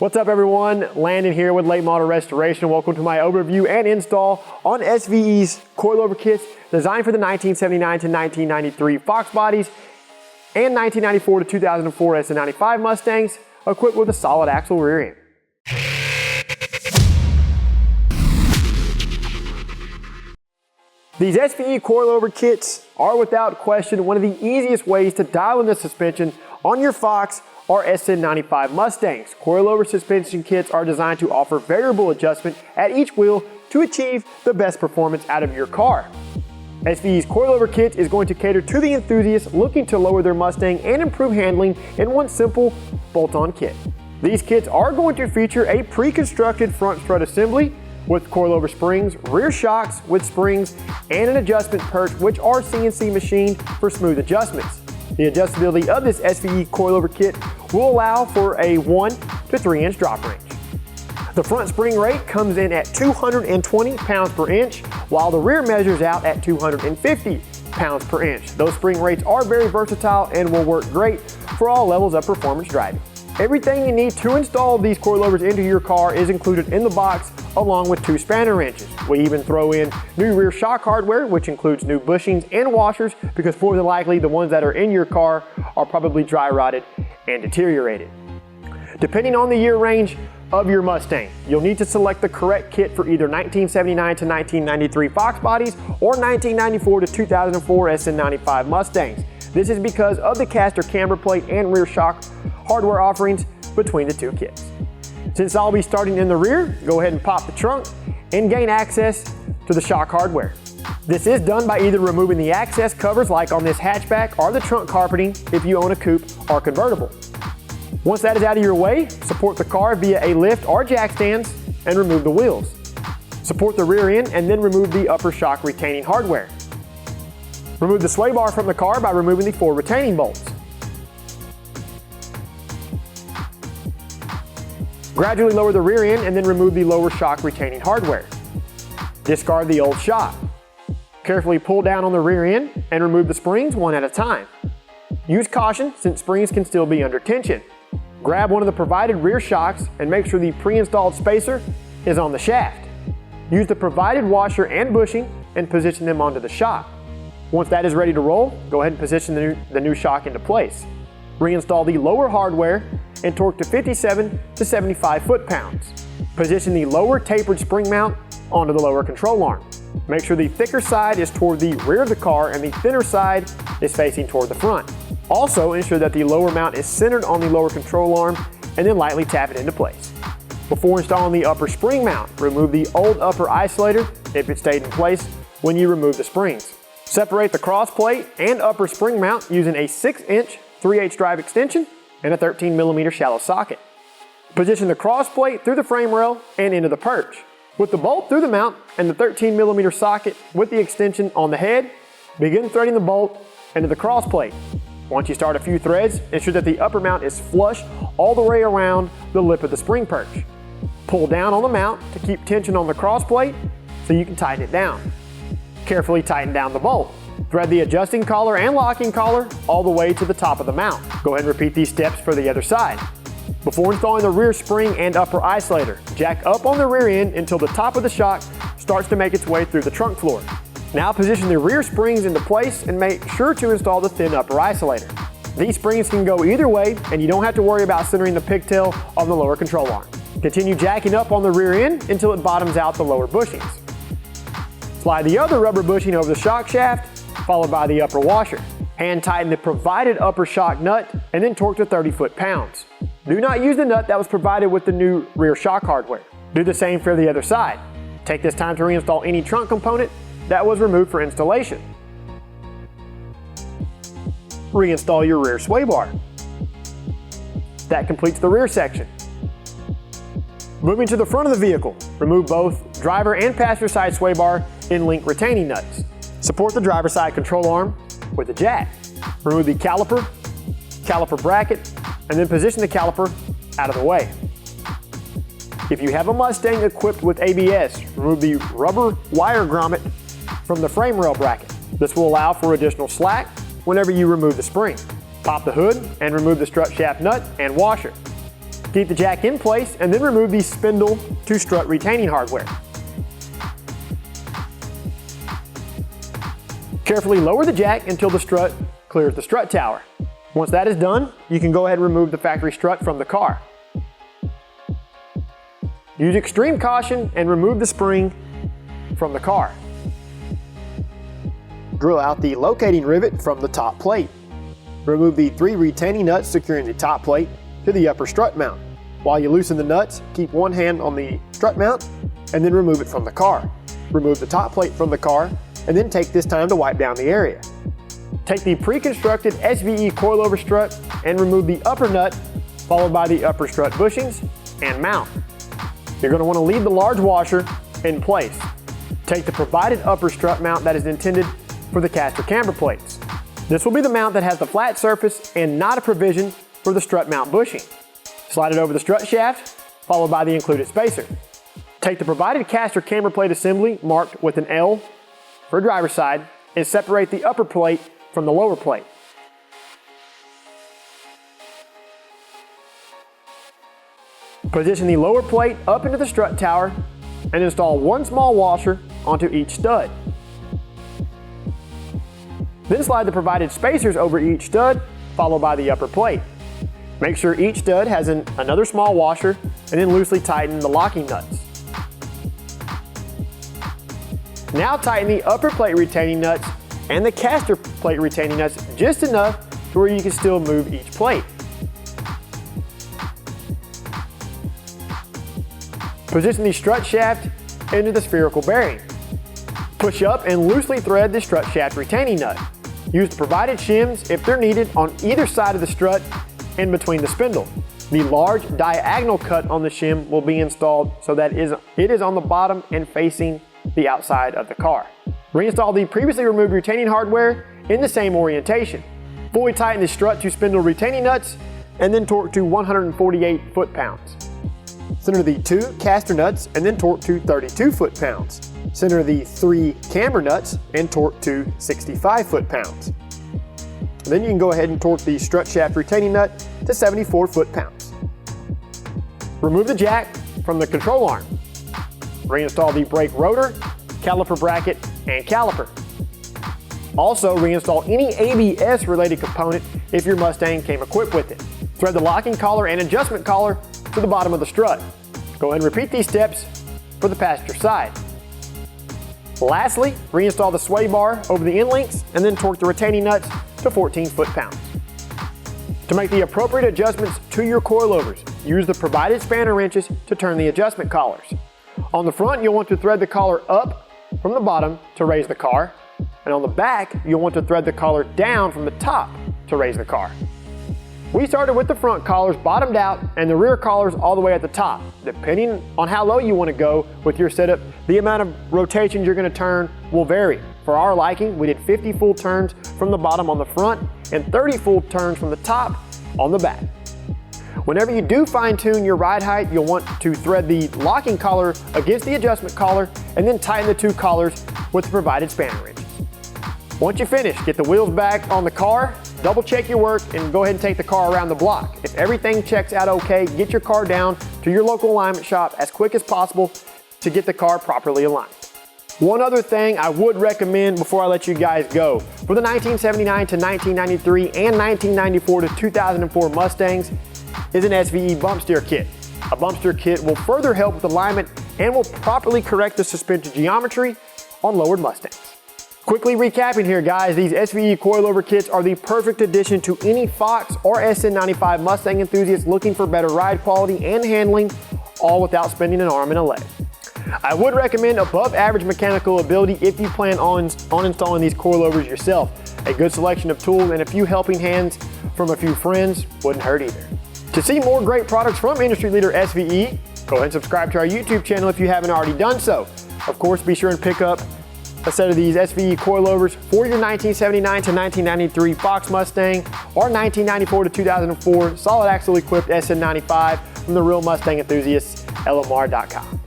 What's up everyone, Landon here with Late Model Restoration. Welcome to my overview and install on SVE's coilover kits designed for the 1979 to 1993 Fox bodies and 1994 to 2004 SN95 Mustangs equipped with a solid axle rear end. These SVE coilover kits are without question one of the easiest ways to dial in the suspension on your Fox or SN95 Mustangs. Coilover suspension kits are designed to offer variable adjustment at each wheel to achieve the best performance out of your car. SVE's coilover kit is going to cater to the enthusiast looking to lower their Mustang and improve handling in one simple bolt-on kit. These kits are going to feature a pre-constructed front strut assembly with coilover springs, rear shocks with springs, and an adjustment perch which are CNC machined for smooth adjustments. The adjustability of this SVE coilover kit will allow for a 1 to 3 inch drop range. The front spring rate comes in at 220 pounds per inch, while the rear measures out at 250 pounds per inch. Those spring rates are very versatile and will work great for all levels of performance driving. Everything you need to install these coilovers into your car is included in the box, along with 2 spanner wrenches. We even throw in new rear shock hardware, which includes new bushings and washers, because more than likely the ones that are in your car are probably dry rotted and deteriorated. Depending on the year range of your Mustang, you'll need to select the correct kit for either 1979 to 1993 Fox bodies or 1994 to 2004 SN95 Mustangs. This is because of the caster camber plate and rear shock hardware offerings between the 2 kits. Since I'll be starting in the rear, go ahead and pop the trunk and gain access to the shock hardware. This is done by either removing the access covers like on this hatchback or the trunk carpeting if you own a coupe or convertible. Once that is out of your way, support the car via a lift or jack stands and remove the wheels. Support the rear end and then remove the upper shock retaining hardware. Remove the sway bar from the car by removing the 4 retaining bolts. Gradually lower the rear end and then remove the lower shock retaining hardware. Discard the old shock. Carefully pull down on the rear end and remove the springs one at a time. Use caution since springs can still be under tension. Grab one of the provided rear shocks and make sure the pre-installed spacer is on the shaft. Use the provided washer and bushing and position them onto the shock. Once that is ready to roll, go ahead and position the new shock into place. Reinstall the lower hardware and torque to 57 to 75 foot-pounds. Position the lower tapered spring mount onto the lower control arm. Make sure the thicker side is toward the rear of the car and the thinner side is facing toward the front. Also ensure that the lower mount is centered on the lower control arm and then lightly tap it into place. Before installing the upper spring mount, remove the old upper isolator if it stayed in place when you remove the springs. Separate the cross plate and upper spring mount using a 6-inch 3/8 drive extension and a 13mm shallow socket. Position the cross plate through the frame rail and into the perch. With the bolt through the mount and the 13mm socket with the extension on the head, begin threading the bolt into the cross plate. Once you start a few threads, ensure that the upper mount is flush all the way around the lip of the spring perch. Pull down on the mount to keep tension on the cross plate so you can tighten it down. Carefully tighten down the bolt. Thread the adjusting collar and locking collar all the way to the top of the mount. Go ahead and repeat these steps for the other side. Before installing the rear spring and upper isolator, jack up on the rear end until the top of the shock starts to make its way through the trunk floor. Now position the rear springs into place and make sure to install the thin upper isolator. These springs can go either way and you don't have to worry about centering the pigtail on the lower control arm. Continue jacking up on the rear end until it bottoms out the lower bushings. Slide the other rubber bushing over the shock shaft, followed by the upper washer. Hand tighten the provided upper shock nut and then torque to 30 foot-pounds. Do not use the nut that was provided with the new rear shock hardware. Do the same for the other side. Take this time to reinstall any trunk component that was removed for installation. Reinstall your rear sway bar. That completes the rear section. Moving to the front of the vehicle, remove both driver and passenger side sway bar in link retaining nuts. Support the driver side control arm with a jack. Remove the caliper bracket, and then position the caliper out of the way. If you have a Mustang equipped with ABS, remove the rubber wire grommet from the frame rail bracket. This will allow for additional slack whenever you remove the spring. Pop the hood and remove the strut shaft nut and washer. Keep the jack in place and then remove the spindle to strut retaining hardware. Carefully lower the jack until the strut clears the strut tower. Once that is done, you can go ahead and remove the factory strut from the car. Use extreme caution and remove the spring from the car. Drill out the locating rivet from the top plate. Remove the 3 retaining nuts securing the top plate to the upper strut mount. While you loosen the nuts, keep one hand on the strut mount and then remove it from the car. Remove the top plate from the car and then take this time to wipe down the area. Take the pre-constructed SVE coilover strut and remove the upper nut, followed by the upper strut bushings and mount. You're going to want to leave the large washer in place. Take the provided upper strut mount that is intended for the caster camber plates. This will be the mount that has the flat surface and not a provision for the strut mount bushing. Slide it over the strut shaft, followed by the included spacer. Take the provided caster camber plate assembly marked with an L for driver's side and separate the upper plate from the lower plate. Position the lower plate up into the strut tower and install one small washer onto each stud. Then slide the provided spacers over each stud, followed by the upper plate. Make sure each stud has another small washer and then loosely tighten the locking nuts. Now tighten the upper plate retaining nuts and the caster plate retaining nuts just enough to where you can still move each plate. Position the strut shaft into the spherical bearing. Push up and loosely thread the strut shaft retaining nut. Use the provided shims if they're needed on either side of the strut and between the spindle. The large diagonal cut on the shim will be installed so that it is on the bottom and facing the outside of the car. Reinstall the previously removed retaining hardware in the same orientation. Fully tighten the strut to spindle retaining nuts and then torque to 148 foot-pounds. Center the 2 caster nuts and then torque to 32 foot-pounds. Center the 3 camber nuts and torque to 65 foot-pounds. Then you can go ahead and torque the strut shaft retaining nut to 74 foot-pounds. Remove the jack from the control arm. Reinstall the brake rotor, caliper bracket, and caliper. Also reinstall any ABS related component if your Mustang came equipped with it. Thread the locking collar and adjustment collar to the bottom of the strut. Go ahead and repeat these steps for the passenger side. Lastly, reinstall the sway bar over the end links and then torque the retaining nuts to 14 foot-pounds. To make the appropriate adjustments to your coilovers, use the provided spanner wrenches to turn the adjustment collars. On the front, you'll want to thread the collar up from the bottom to raise the car, and on the back, you'll want to thread the collar down from the top to raise the car. We started with the front collars bottomed out and the rear collars all the way at the top. Depending on how low you want to go with your setup, the amount of rotations you're going to turn will vary. For our liking, we did 50 full turns from the bottom on the front and 30 full turns from the top on the back. Whenever you do fine tune your ride height, you'll want to thread the locking collar against the adjustment collar and then tighten the 2 collars with the provided spanner wrenches. Once you finish, get the wheels back on the car, double check your work, and go ahead and take the car around the block. If everything checks out okay, get your car down to your local alignment shop as quick as possible to get the car properly aligned. One other thing I would recommend before I let you guys go. For the 1979 to 1993 and 1994 to 2004 Mustangs is an SVE bump steer kit. A bump steer kit will further help with alignment and will properly correct the suspension geometry on lowered Mustangs. Quickly recapping here, guys, these SVE coilover kits are the perfect addition to any Fox or SN95 Mustang enthusiast looking for better ride quality and handling, all without spending an arm and a leg. I would recommend above average mechanical ability if you plan on installing these coilovers yourself. A good selection of tools and a few helping hands from a few friends wouldn't hurt either. To see more great products from industry leader SVE, go ahead and subscribe to our YouTube channel if you haven't already done so. Of course, be sure and pick up a set of these SVE coilovers for your 1979 to 1993 Fox Mustang or 1994 to 2004 solid axle equipped SN95 from the Real Mustang Enthusiasts, LMR.com.